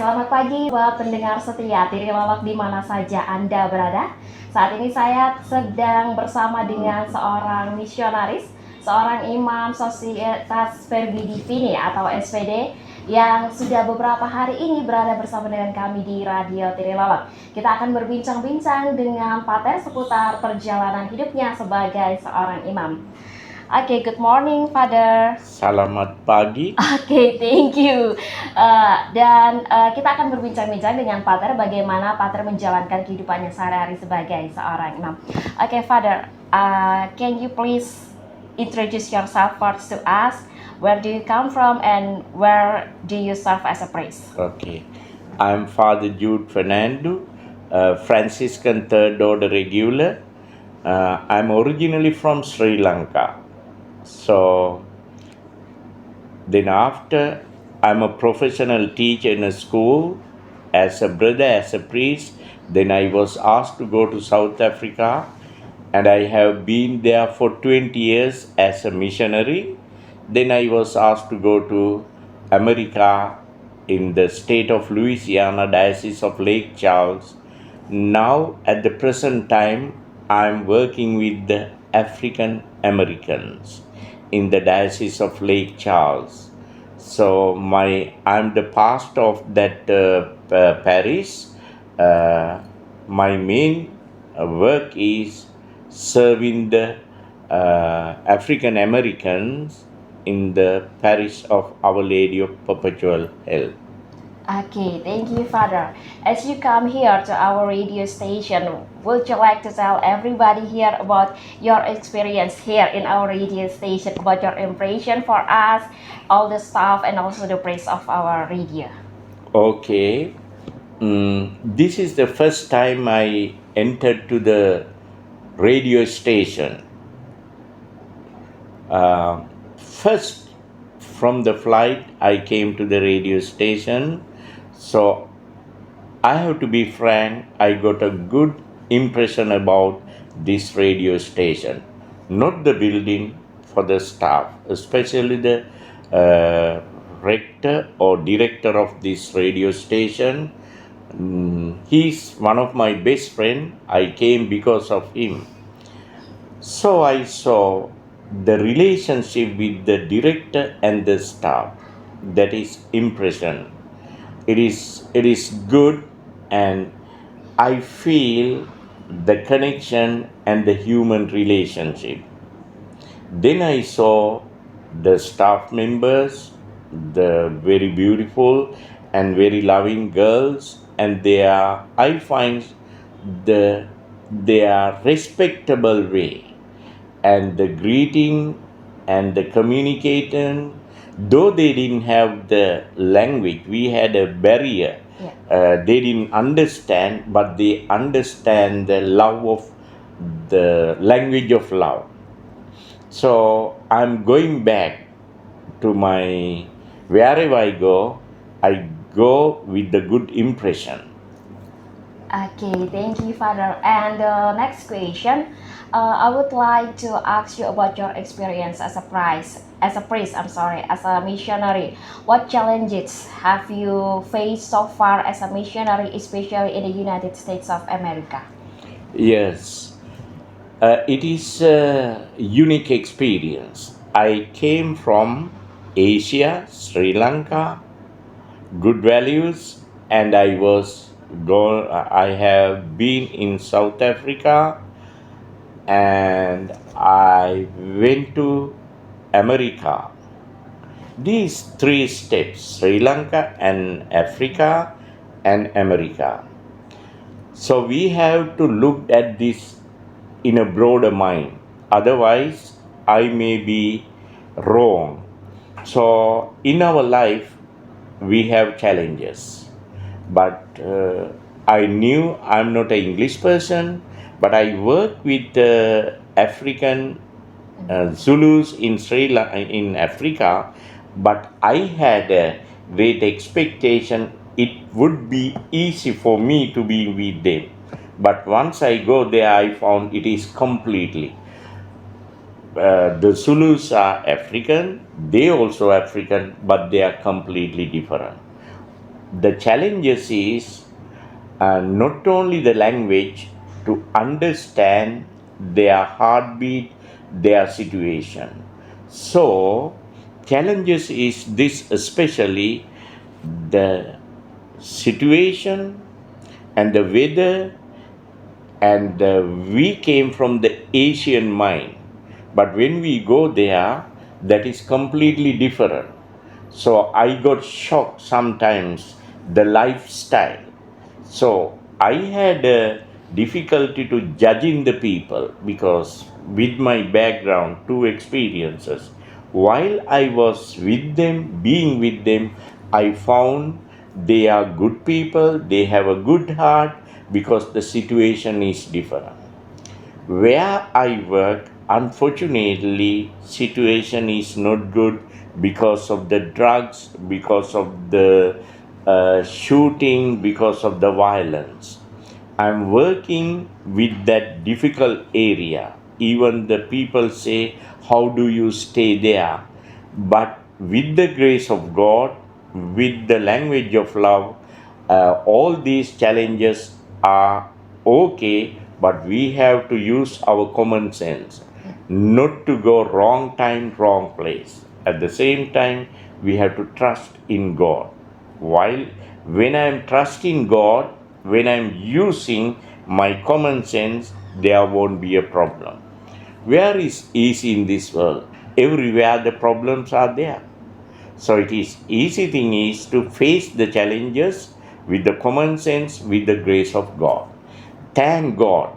selamat pagi buat pendengar setia Tirilolok di mana saja Anda berada. Saat ini saya sedang bersama dengan seorang misionaris, seorang imam Societas Verbi Divini atau SPD yang sudah beberapa hari ini berada bersama dengan kami di Radio Tirilolok. Kita akan berbincang-bincang dengan Pater seputar perjalanan hidupnya sebagai seorang imam. Oke, good morning, Father. Selamat pagi. Oke, thank you. Dan kita akan berbincang-bincang dengan Pater bagaimana Pater menjalankan kehidupannya sehari-hari sebagai seorang imam. Oke, Father, can you please introduce yourself first to us? Where do you come from and where do you serve as a priest? Okay, I'm Pater Jude Fernando, Franciscan Third Order Regular. I'm originally from Sri Lanka. So then after, I'm a professional teacher in a school as a brother, as a priest. Then I was asked to go to South Africa, and I have been there for 20 years as a missionary. Then I was asked to go to America in the state of Louisiana, Diocese of Lake Charles. Now at the present time, I'm working with the African Americans in the Diocese of Lake Charles. So I'm the pastor of that parish. My main work is serving the African Americans in the parish of Our Lady of Perpetual Help. Okay, thank you, Father. As you come here to our radio station, would you like to tell everybody here about your experience here in our radio station, about your impression for us, all the staff, and also the praise of our radio? Okay, this is the first time I entered to the radio station. First, from the flight, I came to the radio station. So I have to be frank, I got a good impression about this radio station. Not the building, for the staff, especially the rector or director of this radio station. He's one of my best friends. I came because of him. So I saw the relationship with the director and the staff. That is impression. It is good, and I feel the connection and the human relationship. Then I saw the staff members, the very beautiful and very loving girls, and I find their respectable way and the greeting and the communication. Though they didn't have the language, we had a barrier. They didn't understand, but they understand the love of the language of love. So I'm going back to wherever I go with the good impression. Okay, thank you, Father. And the next question, I would like to ask you about your experience as a priest, as a missionary. What challenges have you faced so far as a missionary, especially in the United States of America? Yes, it is a unique experience. I came from Asia, Sri Lanka, good values, and I have been in South Africa, and I went to America. These three steps, Sri Lanka and Africa and America. So we have to look at this in a broader mind. Otherwise, I may be wrong. So in our life, we have challenges. But I knew I'm not an English person, but I work with African Zulus in Africa. But I had a great expectation it would be easy for me to be with them. But once I go there, I found it is completely. The Zulus are African, they also African, but they are completely different. The challenges is not only the language, to understand their heartbeat, their situation. So, challenges is this especially the situation and the weather, and we came from the Asian mind, but when we go there, that is completely different. So I got shocked sometimes the lifestyle. So I had a difficulty to judging the people because with my background, two experiences, while I was with them, being with them, I found they are good people, they have a good heart because the situation is different. Where I work, unfortunately, situation is not good because of the drugs, because of the shooting, because of the violence. I'm working with that difficult area. Even the people say, "How do you stay there?" But with the grace of God, with the language of love, all these challenges are okay, but we have to use our common sense not to go wrong time, wrong place. At the same time, we have to trust in God. While when I am trusting God, when I am using my common sense, there won't be a problem. Where is easy in this world? Everywhere the problems are there. So it is easy thing is to face the challenges with the common sense, with the grace of God. Thank God.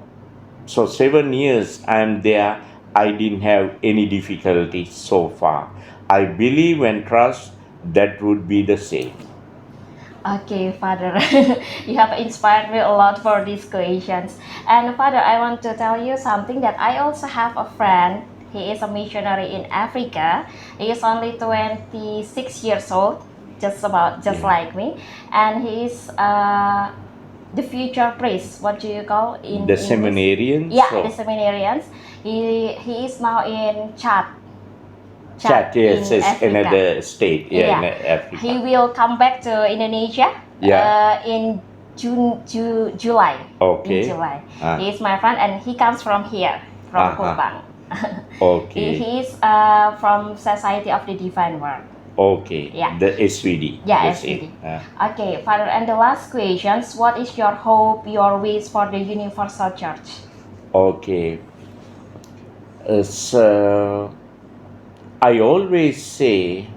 So 7 years I am there. I didn't have any difficulty so far. I believe and trust that would be the same. Okay, Father, you have inspired me a lot for these questions. And Father, I want to tell you something that I also have a friend. He is a missionary in Africa. He is only 26 years old, just Yeah. like me, and he is the future priest. What do you call in The English? seminarians. Yeah, the So seminarians. He is now in Chad chat, yes, in is Africa. another state, yeah, in Yeah, he Africa. will come back to Indonesia Yeah. in July. In Okay. July, Ah. he is my friend, and he comes from here, from Uh-huh. Kupang. Okay. He is from Society of the Divine Word. Okay. Yeah. The SVD. Yeah, The SVD. same. Okay, Father, and the last questions: what is your hope, your wish for the Universal Church? Okay. So I always say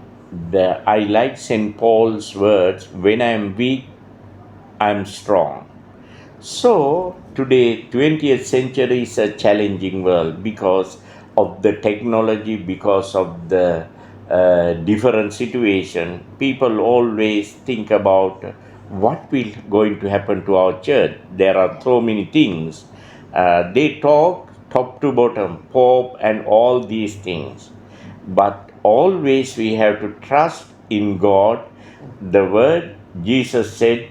that I like St. Paul's words, when I'm weak, I'm strong. So today, 20th century is a challenging world because of the technology, because of the different situation. People always think about what will going to happen to our church. There are so many things. They talk top to bottom, Pope and all these things. But always we have to trust in God. The word Jesus said,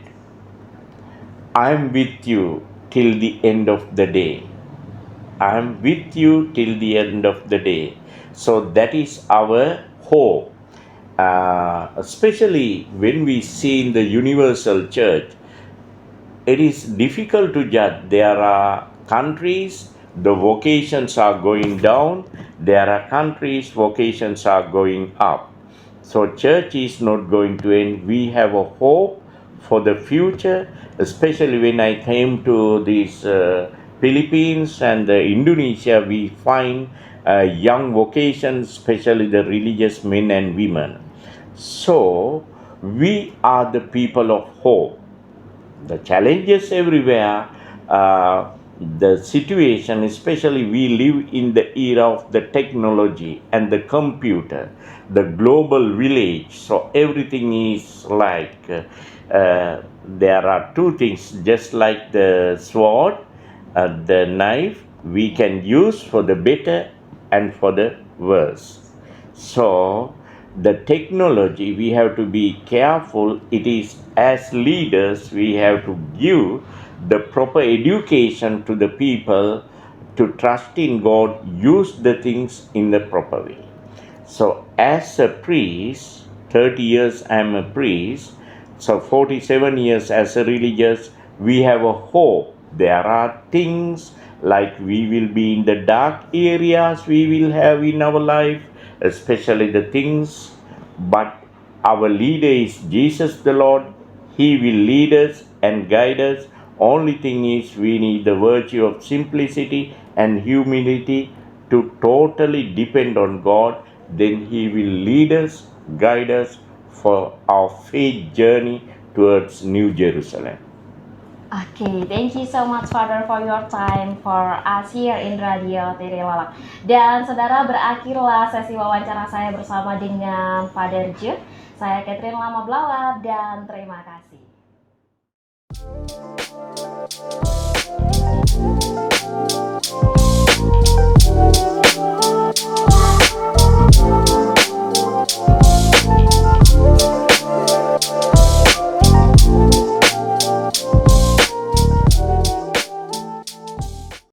I'm with you till the end of the day. I'm with you till the end of the day. So that is our hope. Especially when we see in the universal church, it is difficult to judge. There are countries, the vocations are going down. There are countries, vocations are going up. So church is not going to end. We have a hope for the future, especially when I came to these Philippines and Indonesia, we find young vocations, especially the religious men and women. So we are the people of hope. The challenges everywhere, the situation, especially we live in the era of the technology and the computer, the global village. So everything is like there are two things, just like the sword, the knife, we can use for the better and for the worse. So the technology, we have to be careful. It is as leaders we have to give the proper education to the people to trust in God, use the things in the proper way. So as a priest, 30 years I'm a priest, So 47 years as a religious, we have a hope. There are things like we will be in the dark areas we will have in our life, especially the things, but our leader is Jesus the Lord. He will lead us and guide us. Only thing is we need the virtue of simplicity and humility to totally depend on God. Then He will lead us, guide us for our faith journey towards New Jerusalem. Okay, thank you so much Father for your time for us here in Radio Tirilolok. Dan saudara, berakhirlah sesi wawancara saya bersama dengan Pater Jude. Saya Catherine Lama Beliau dan terima kasih.